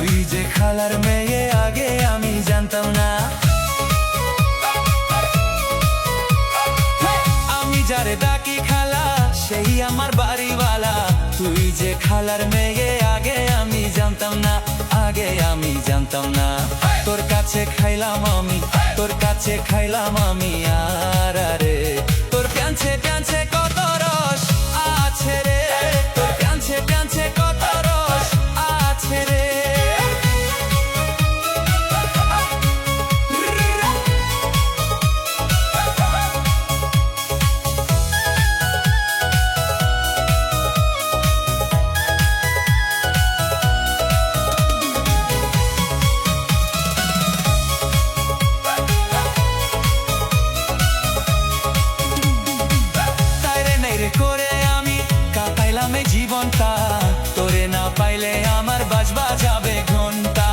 তুই যে খালার মেয়ে আগে আমি জানতাম না। আমি যারে ডাকি খালা সেই আমার বাড়িওয়ালা। তুই যে খালার মেয়ে আগে আমি জানতাম না, আগে আমি জানতাম না। তোর কাছে খাইলাম আমি, তোর কাছে খাইলাম আমি আর রে। তোর প্যাঞ্চে প্যাঞ্চে কত রস আছে রে, তোর প্যাঞ্চে প্যাঞ্চে কত রস আছে রে। করে আমি কাটাইলাম এই জীবনটা, তোরে না পাইলে আমার বাজবা যাবে ঘন্টা।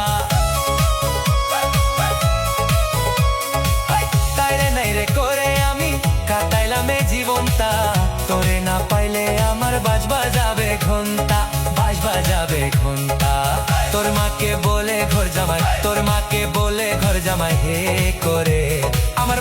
তাইরে নাই রে করে আমি কাটাইলাম এই জীবনটা, তোরে না পাইলে আমার বাজবা যাবে ঘন্টা, বাজবা যাবে ঘন্টা। তোর মাকে বলে ঘর জামাই, তোর মাকে বলে ঘর জামাই হে করে আমার